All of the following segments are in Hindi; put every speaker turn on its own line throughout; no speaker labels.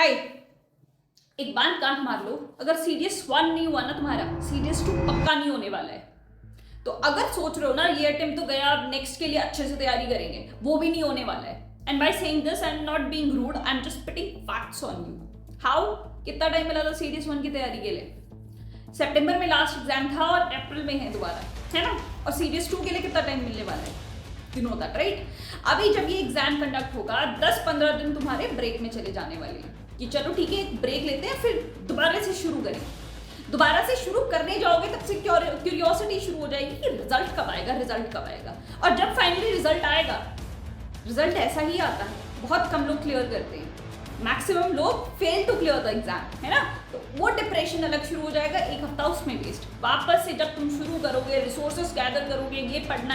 हाय, एक बार कांट मार लो, अगर सीरीज 1 नहीं हुआ ना तुम्हारा, सीरीज 2 पक्का नहीं होने वाला है। तो अगर सोच रहे हो ना ये अटेम्प्ट तो गया, अब नेक्स्ट के लिए अच्छे से तैयारी करेंगे, वो भी नहीं होने वाला है। And by saying this I am not being rude, I am just putting facts on you. How? कितना टाइम मिला था सीरीज 1 की तैयारी के लिए? सितंबर में लास्ट एग्जाम था और अप्रैल में है दोबारा, है ना? और सीरीज 2 के लिए कितना टाइम मिलने वाला है? You know that right? अभी जब ये एग्जाम कंडक्ट होगा 10-15 दिन तुम्हारे ब्रेक में चले जाने वाले हैं कि चलो ठीक है एक ब्रेक लेते हैं, फिर दोबारा से शुरू करें। दोबारा से शुरू करने जाओगे तब से क्यूरियोसिटी शुरू हो जाएगी कि रिजल्ट कब आएगा, रिजल्ट कब आएगा। और जब फाइनली रिजल्ट आएगा, रिजल्ट ऐसा ही आता है, बहुत कम लोग क्लियर करते हैं, मैक्सिमम लोग fail to clear the exam, है ना? तो वो डिप्रेशन अलग शुरू हो जाएगा, एक हफ्ता उसमें वेस्ट। वापस से जब तुम शुरू करोगे, रिसोर्सेस गैदर करोगे, ये पढ़ना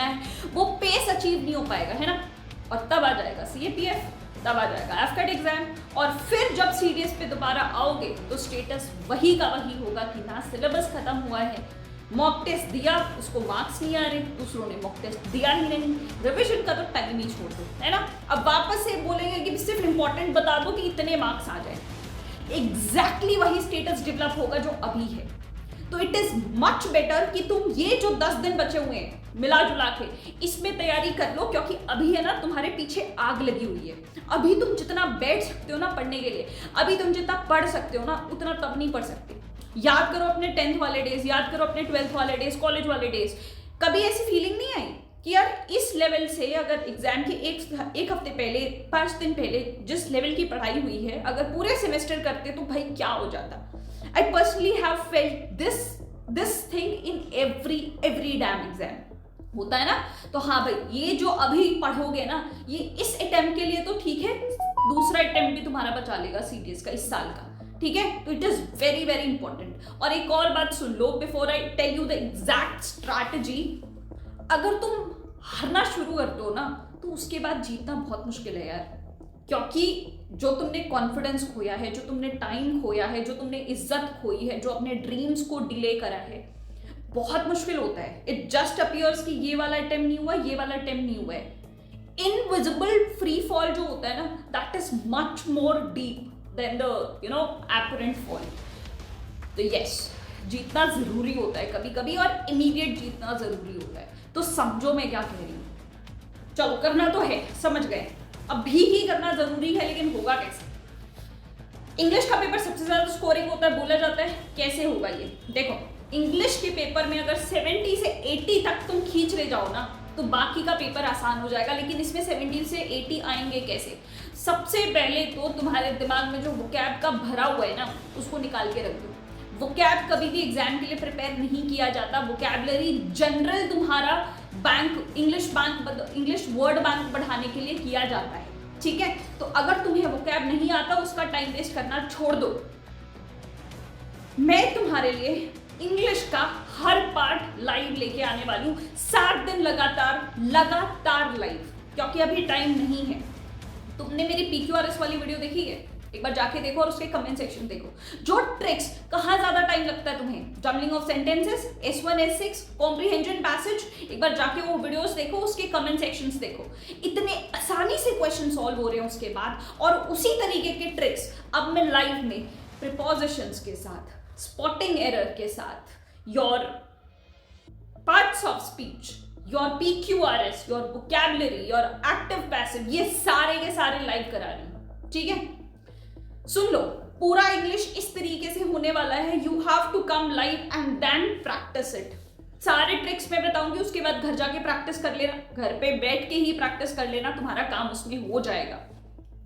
है, वो पेस अचीव नहीं हो पाएगा, है ना? और तब आ जाएगा CAPF, तब आ जाएगा AFCAT एग्जाम, और फिर जब सीरीज पे दोबारा आओगे तो स्टेटस वही का वही होगा कि ना सिलेबस खत्म हुआ है, मॉक टेस्ट दिया उसको मार्क्स नहीं आ रहे, दूसरों ने मॉक टेस्ट दिया ही नहीं, रिविजन का तो टाइम ही छोड़ दो, है ना? अब वापस से बोलेंगे कि सिर्फ इंपॉर्टेंट बता दो कि इतने मार्क्स आ जाए। एग्जैक्टली वही स्टेटस डेवलप होगा जो अभी है। तो इट इज मच बेटर कि तुम ये जो 10 दिन बचे हुए हैं मिला जुला के इसमें तैयारी कर लो, क्योंकि अभी है ना तुम्हारे पीछे आग लगी हुई है। अभी तुम जितना बैठ सकते हो ना पढ़ने के लिए, अभी तुम जितना पढ़ सकते हो ना उतना तब नहीं पढ़ सकते। याद करो अपने 10th वाले डेज, याद करो अपने 12th वाले डेज, कॉलेज वाले डेज। कभी ऐसी फीलिंग नहीं आई कि यार इस लेवल से अगर एग्जाम के एक हफ्ते पहले, 5 दिन पहले जिस लेवल की पढ़ाई हुई है अगर पूरे सेमेस्टर करते तो भाई क्या हो जाता? I personally have felt this thing in every damn exam होता है ना। तो हाँ भाई, ये जो अभी पढ़ोगे ना, ये इस अटेम्प्ट के लिए तो ठीक है, दूसरा अटेम्प्ट भी तुम्हारा बचा लेगा सीडीएस का इस साल का, ठीक है? तो it is very very important. और एक और बात सुन लो before I tell you the exact strategy. अगर तुम हारना शुरू करते हो ना तो उसके बाद जीतना बहुत मुश्किल है यार, क्योंकि जो तुमने कॉन्फिडेंस खोया है, जो तुमने टाइम खोया है, जो तुमने इज्जत खोई है, जो अपने ड्रीम्स को डिले करा है, बहुत मुश्किल होता है। इट जस्ट अपीयर्स कि ये वाला अटेम्प्ट नहीं हुआ, ये वाला अटेम्प्ट नहीं हुआ है। इनविजिबल फ्री फॉल जो होता है ना, that is much more deep than the apparent fall. तो यस, जीतना जरूरी होता है कभी कभी, और इमीडिएट जीतना जरूरी होता है। तो समझो मैं क्या कह रही हूं। चलो करना तो है, समझ गए, अभी ही करना जरूरी है, लेकिन होगा कैसे? इंग्लिश का पेपर सबसे ज्यादा स्कोरिंग होता है, बोला जाता है। कैसे होगा ये देखो, इंग्लिश के पेपर में अगर 70 से 80 तक तुम खींच ले जाओ ना तो बाकी का पेपर आसान हो जाएगा। लेकिन इसमें 70 से 80 आएंगे कैसे? सबसे पहले तो तुम्हारे दिमाग में जो वोकैब का भरा हुआ है ना उसको निकाल के रख दो। वोकैब कभी भी एग्जाम के लिए प्रिपेयर नहीं किया जाता। वोकैबलरी जनरल तुम्हारा इंग्लिश वर्ड बैंक बढ़ाने के लिए किया जाता है, ठीक है? तो अगर तुम्हें वोकैब नहीं आता उसका टाइम वेस्ट करना छोड़ दो। मैं तुम्हारे लिए इंग्लिश का हर पार्ट लाइव लेके आने वाली हूँ, 7 दिन लगातार लाइव, क्योंकि अभी टाइम नहीं है। तुमने मेरी PQRS वाली वीडियो देखी है? एक बार जाके देखो और उसके कमेंट सेक्शन देखो। जो ट्रिक्स, कहाँ ज्यादा टाइम लगता है तुम्हें, jumbling of sentences, S1 S6, comprehension passage, एक बार जाके वो वीडियोस देखो, उसके कमेंट सेक्शंस देखो। इतने आसानी से क्वेश्चन सॉल्व हो रहे हैं उसके बाद। और उसी तरीके के ट्रिक्स अब मैं लाइव में प्रीपोजिशंस के साथ, स्पॉटिंग एरर के साथ, your parts of speech, your PQRS, your vocabulary, your active passive, ये सारे के सारे लाइव करा रही हूं, ठीक है? सुन लो, पूरा इंग्लिश इस तरीके से होने वाला है। You have to come live and then practice it. सारे ट्रिक्स मैं बताऊंगी, उसके बाद घर जाके प्रैक्टिस कर लेना, घर पे बैठ के ही प्रैक्टिस कर लेना, तुम्हारा काम उसमें हो जाएगा,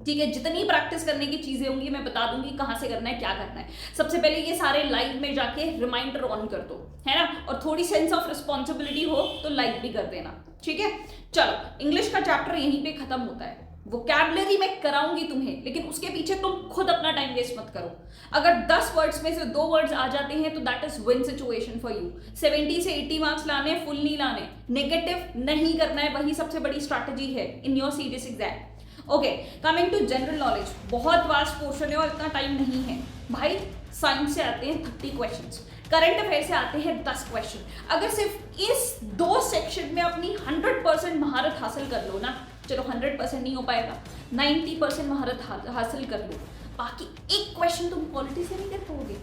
ठीक है? जितनी प्रैक्टिस करने की चीजें होंगी मैं बता दूंगी कहां से करना है, क्या करना है। सबसे पहले ये सारे लाइव में जाके रिमाइंडर ऑन कर दो, है ना? और थोड़ी सेंस ऑफ रिस्पॉन्सिबिलिटी हो तो लाइव भी कर देना, ठीक है? चलो, इंग्लिश का चैप्टर यहीं पे खत्म होता है। वोकैबुलरी मैं कराऊंगी तुम्हें, लेकिन उसके पीछे तुम खुद अपना टाइम वेस्ट मत करो। अगर 10 वर्ड्स में से 2 वर्ड्स आ जाते हैं तो that is win situation for you. 70 से 80 मार्क्स लाने, फुल नहीं लाने, नेगेटिव नहीं करना है, वही सबसे बड़ी स्ट्रैटेजी है in your serious exam. Okay, coming to general knowledge, बहुत वास्ट पोर्शन है और इतना टाइम नहीं है भाई। साइंस से आते हैं 30 क्वेश्चंस, करंट अफेयर से आते हैं 10 क्वेश्चन। अगर सिर्फ इस 2 सेक्शन में अपनी 100% महारत हासिल कर लो ना, चलो 100% नहीं हो पाएगा, 90% महारत हासिल कर लो, बाकी एक क्वेश्चन तुम पॉलिटी से नहीं कर पाओगे,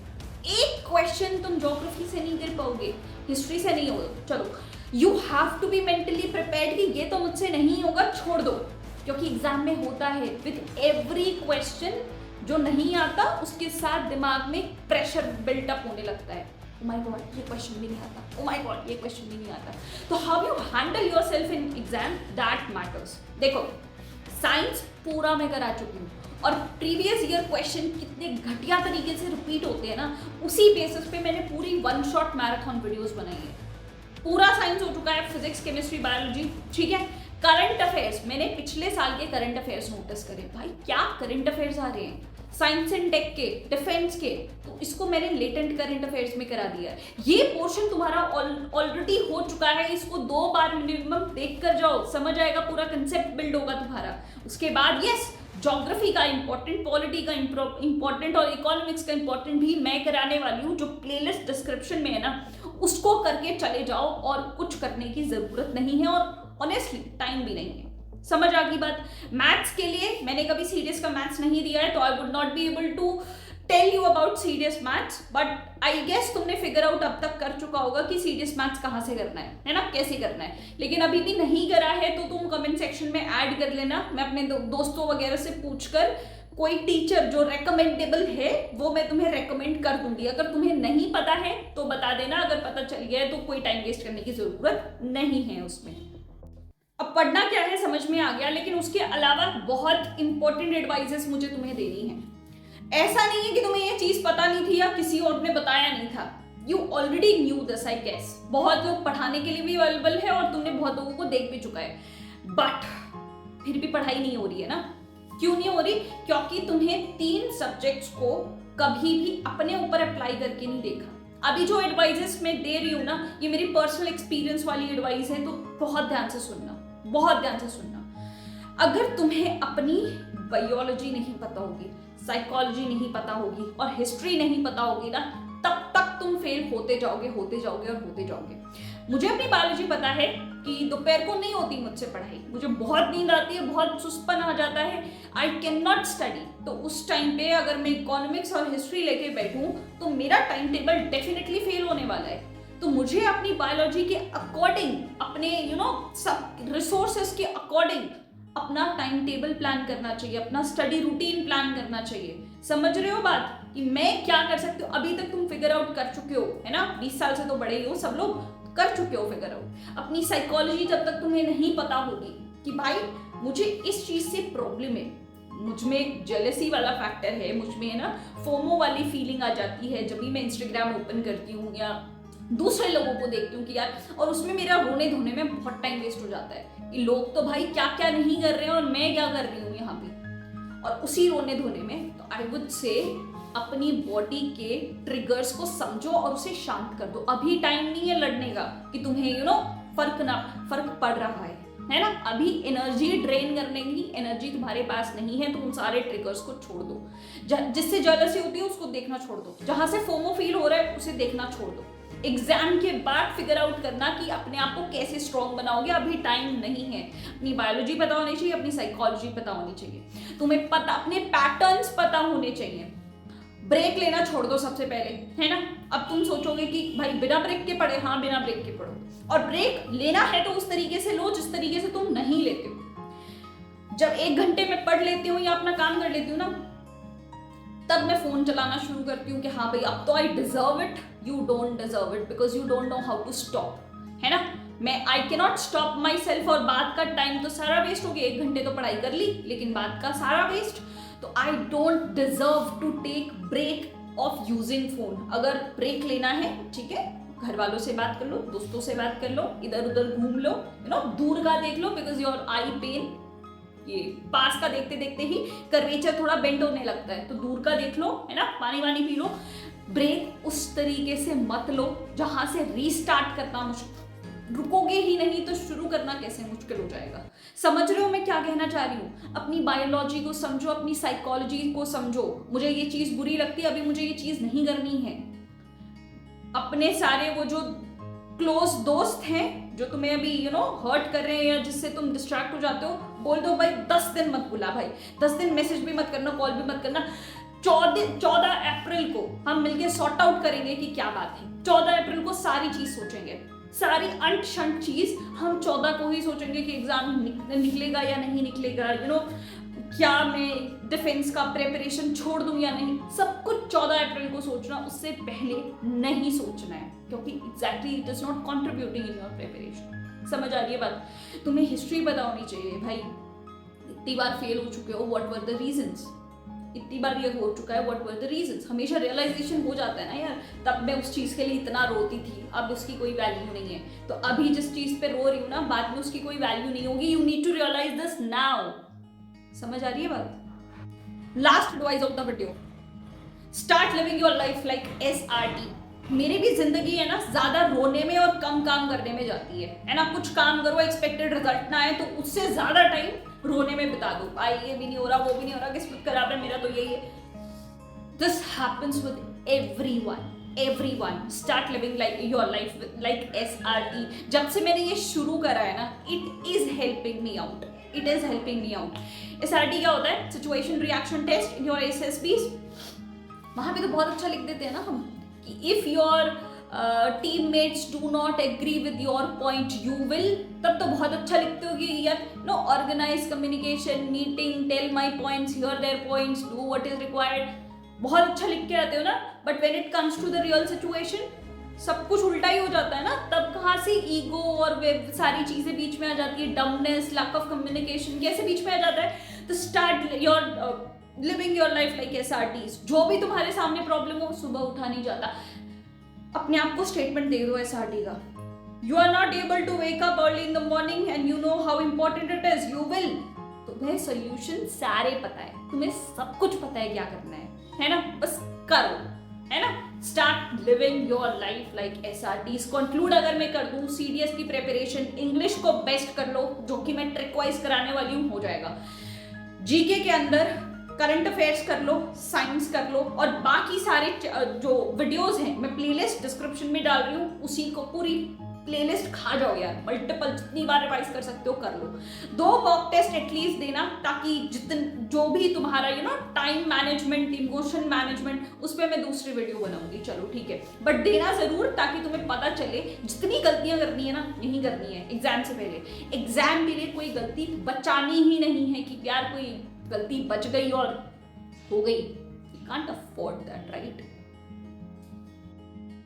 एक क्वेश्चन तुम ज्योग्राफी से नहीं कर पाओगे, हिस्ट्री से नहीं होगा। चलो, you have to be mentally prepared कि ये तो मुझसे नहीं होगा, छोड़ दो, क्योंकि एग्जाम में होता है विद एवरी क्वेश्चन जो नहीं आता उसके साथ दिमाग में प्रेशर बिल्टअप होने लगता है। ओ माय गॉड, ये क्वेश्चन भी नहीं आता, ओ माय गॉड, ये क्वेश्चन भी नहीं आता। तो how you handle yourself in exam, that matters. देखो, साइंस पूरा मैं करा चुकी हूँ और प्रीवियस ईयर क्वेश्चन कितने घटिया तरीके से रिपीट होते हैं ना, उसी बेसिस पे मैंने पूरी वन शॉट मैराथन वीडियोस बनाई है। पूरा साइंस हो चुका है, फिजिक्स, केमिस्ट्री, बायोलॉजी, ठीक है। करंट अफेयर्स, मैंने पिछले साल के करंट अफेयर्स नोटिस करे, भाई क्या करंट अफेयर्स आ रहे हैं साइंस एंड टेक के, डिफेंस के, तो इसको मैंने लेटेंट करंट अफेयर्स में करा दिया है। ये पोर्शन तुम्हारा ऑलरेडी हो चुका है, इसको 2 बार मिनिमम देख कर जाओ, समझ आएगा, पूरा कंसेप्ट बिल्ड होगा तुम्हारा। उसके बाद यस, ज्योग्राफी का इंपॉर्टेंट, पॉलिटी का इंपॉर्टेंट और इकोनॉमिक्स का इंपॉर्टेंट भी मैं कराने वाली हूँ, जो प्लेलिस्ट डिस्क्रिप्शन में है ना, उसको करके चले जाओ और कुछ करने की जरूरत नहीं है और ऑनेस्टली टाइम भी नहीं है। समझ आ गई बात। मैथ्स के लिए मैंने कभी सीरियस का मैथ्स नहीं दिया है, तो I would not be able to tell you about serious maths, but I guess तुमने फिगर आउट अब तक कर चुका होगा कि सीरियस मैथ्स कहाँ से करना है ना, कैसे करना है। लेकिन अभी भी नहीं करा है तो तुम कमेंट सेक्शन में ऐड कर लेना, मैं अपने दोस्तों वगैरह से पूछकर कोई टीचर जो रेकमेंडेबल है वो मैं तुम्हें रेकमेंड कर दूंगी। अगर तुम्हें नहीं पता है तो बता देना, अगर पता चल गया है तो कोई टाइम वेस्ट करने की जरूरत नहीं है उसमें। अब पढ़ना क्या है समझ में आ गया, लेकिन उसके अलावा बहुत इंपॉर्टेंट एडवाइजेस मुझे तुम्हें देनी है। ऐसा नहीं है कि तुम्हें ये चीज पता नहीं थी या किसी और ने बताया नहीं था, you already knew this I guess. बहुत लोग पढ़ाने के लिए भी अवेलेबल है और तुमने बहुत लोगों को देख भी चुका है, बट फिर भी पढ़ाई नहीं हो रही है ना। क्यों नहीं हो रही? क्योंकि तुम्हें 3 सब्जेक्ट्स को कभी भी अपने ऊपर अप्लाई करके नहीं देखा। अभी जो एडवाइजेस मैं दे रही हूँ ना, ये मेरी पर्सनल एक्सपीरियंस वाली एडवाइस है, तो बहुत ध्यान से सुनना, बहुत ध्यान से सुनना। अगर तुम्हें अपनी बायोलॉजी नहीं पता होगी, साइकोलॉजी नहीं पता होगी और हिस्ट्री नहीं पता होगी ना, तब तक तुम फेल होते जाओगे, होते जाओगे और होते जाओगे। मुझे अपनी बायोलॉजी पता है कि दोपहर को नहीं होती मुझसे पढ़ाई, मुझे बहुत नींद आती है, बहुत सुस्तपन आ जाता है, आई कैन नॉट स्टडी। तो उस टाइम पे अगर मैं इकोनॉमिक्स और हिस्ट्री लेके बैठूं तो मेरा टाइम टेबल डेफिनेटली फेल होने वाला है। तो मुझे अपनी बायोलॉजी के अकॉर्डिंग, अपने सब रिसोर्सेस के अकॉर्डिंग अपना टाइम टेबल प्लान करना चाहिए, अपना स्टडी रूटीन प्लान करना चाहिए। समझ रहे हो बात कि मैं क्या कर सकती हूँ? अभी तक तुम फिगर आउट कर चुके हो, है ना, 20 साल से तो बड़े ही हो, सब लोग कर चुके हो फिगर आउट। अपनी साइकोलॉजी जब तक तुम्हें नहीं पता होगी कि भाई मुझे इस चीज से प्रॉब्लम है, मुझ में जेलसी वाला फैक्टर है, मुझ में है ना फोमो वाली फीलिंग आ जाती है जब भी मैं इंस्टाग्राम ओपन करती हूँ या दूसरे लोगों को देखती हूँ कि यार, और उसमें मेरा रोने धोने में बहुत टाइम वेस्ट हो जाता है कि लोग तो भाई क्या क्या नहीं कर रहे हैं और मैं क्या कर रही हूँ यहाँ पे, और उसी रोने धोने में तो आई वुड से अपनी बॉडी के ट्रिगर्स को समझो और उसे शांत कर दो। अभी टाइम नहीं है लड़ने का कि तुम्हें फर्क पड़ रहा है ना। अभी एनर्जी ड्रेन करने की एनर्जी तुम्हारे पास नहीं है, तो उन सारे ट्रिगर्स को छोड़ दो। जिससे जेलसी होती है उसको देखना छोड़ दो, जहां से फोमो फील हो रहा है उसे देखना छोड़ दो। एग्जाम के बाद फिगर आउट करना कि अपने आप को कैसे स्ट्रॉन्ग बनाओगे, अभी टाइम नहीं है। अपनी बायोलॉजी पता होनी चाहिए, अपनी साइकोलॉजी पता होनी चाहिए, तुम्हें पता, अपने पैटर्न्स पता होने चाहिए। ब्रेक लेना छोड़ दो सबसे पहले, है ना। अब तुम सोचोगे कि भाई बिना ब्रेक के पढ़े, हाँ बिना ब्रेक के पढ़ो, और ब्रेक लेना है तो उस तरीके से लो जिस तरीके से तुम नहीं लेते हो। जब 1 घंटे में पढ़ लेती हूँ या अपना काम कर लेती हूँ ना, तब मैं फोन चलाना शुरू करती हूँ कि हाँ भाई अब तो I deserve it, you don't deserve it because you don't know how to stop, है ना। मैं I can not stop myself, और बाद का टाइम तो सारा वेस्ट हो गया। 1 घंटे तो पढ़ाई कर ली लेकिन बाद का सारा वेस्ट। तो I don't deserve to take break of using phone. अगर ब्रेक लेना है ठीक है, घर वालों से बात कर लो, दोस्तों से बात कर लो, इधर उधर घूम लो, दूर का देख लो, बिकॉज योर आई पेन, ये पास का देखते देखते ही कर्वेचर थोड़ा बेंड होने लगता है, तो दूर का देख लो, है ना, पानी वानी पी लो। ब्रेक उस तरीके से मत लो जहां से रीस्टार्ट करना मुश्किल, रुकोगे ही नहीं तो शुरू करना कैसे मुश्किल हो जाएगा। समझ रहे हो मैं क्या कहना चाह रही हूँ? अपनी बायोलॉजी को समझो, अपनी साइकोलॉजी को समझो। मुझे ये चीज बुरी लगती है, अभी मुझे ये चीज नहीं करनी है। अपने सारे वो जो क्लोज दोस्त हैं जो तुम्हें अभी हर्ट कर रहे हैं या जिससे तुम डिस्ट्रैक्ट हो जाते हो, बोल दो भाई 10 दिन मत बुला, भाई 10 दिन मैसेज भी मत करना, कॉल भी मत करना, 14 अप्रैल को हम मिलके सॉर्ट आउट करेंगे कि क्या बात है। 14 अप्रैल को सारी चीज सोचेंगे, सारी अंट शंट चीज हम 14 को ही सोचेंगे कि एग्जाम निकलेगा या नहीं निकलेगा, क्या मैं डिफेंस का प्रिपरेशन छोड़ दूं या नहीं, सब कुछ 14 अप्रैल को सोचना, उससे पहले नहीं सोचना है, क्योंकि exactly it is not contributing in your preparation. समझ आ रही है बात? तुम्हें हिस्ट्री पता होनी चाहिए भाई, इतनी बार फेल हो चुके हो, व्हाट वर द रीजंस, इतनी बार ये हो चुका है, व्हाट वर द रीजंस। हमेशा रियलाइजेशन हो जाता है ना यार, तब मैं उस चीज के लिए इतना रोती थी, अब उसकी कोई वैल्यू नहीं है, तो अभी जिस चीज पे रो रही हूँ ना, बाद में उसकी कोई वैल्यू नहीं होगी। You need to realise this now. समझ आ रही है बात? Last advice of the video, start living your life like SRT। मेरी भी जिंदगी है ना ज्यादा रोने में और कम काम करने में जाती है ना। कुछ काम करो, एक्सपेक्टेड रिजल्ट ना आए तो उससे ज्यादा टाइम रोने में बिता दो, भाई ये भी नहीं हो रहा, वो भी नहीं हो रहा, किस्मत खराब है, मेरा तो यही है। This happens with everyone. Start living like your life like SRT। जब से मैंने ये शुरू करा है ना, it is helping me out, it is helping me out. SRT क्या होता है? Situation reaction test in your SSBs। वहां पे तो बहुत अच्छा लिख देते हैं ना हम कि if your teammates do not agree with your point you will, तब तो बहुत अच्छा लिखते हो कि यार no, organise communication meeting, tell my points, hear their points, do what is required, बहुत अच्छा लिख के आते हो ना। But when it comes to the real situation, सब कुछ उल्टा ही हो जाता है ना। तब कहाँ से ईगो और वे सारी चीजें बीच में आ जाती है, डमनेस, लैक ऑफ कम्युनिकेशन कैसे बीच में आ जाता है। तो start your living your life like SRTs। जो भी तुम्हारे सामने प्रॉब्लम हो, सुबह उठा नहीं जाता, अपने आप को स्टेटमेंट दे दो SRT का, you are not able to wake up early in the morning and you know how important it is, you will. तुम्हें सोल्यूशन सारे पता है, तुम्हें सब कुछ पता है क्या करना है ना, बस करो, है ना। Start living your life like SRTs। Conclude अगर मैं कर दूं, CDS की प्रिपरेशन, इंग्लिश को बेस्ट कर लो, जो कि मैं ट्रिक वाइज कराने वाली हूँ, हो जाएगा। GK के अंदर करंट अफेयर्स कर लो, साइंस कर लो, और बाकी सारे जो वीडियोस हैं मैं प्लेलिस्ट डिस्क्रिप्शन में डाल रही हूँ, उसी को पूरी प्लेलिस्ट खा जाओ यार, मल्टीपल, जितनी बार रिवाइज कर सकते हो कर लो। 2 मॉक टेस्ट एटलीस्ट देना, ताकि जो भी तुम्हारा टाइम मैनेजमेंट, इमोशन मैनेजमेंट, उस पर मैं दूसरी वीडियो बनाऊंगी, चलो ठीक है, बट देना जरूर, ताकि तुम्हें पता चले जितनी गलतियां करनी है ना, नहीं करनी है एग्जाम से पहले। एग्जाम के लिए कोई गलती बचानी ही नहीं है कि यार कोई गलती बच गई और हो गई, you can't afford that, right.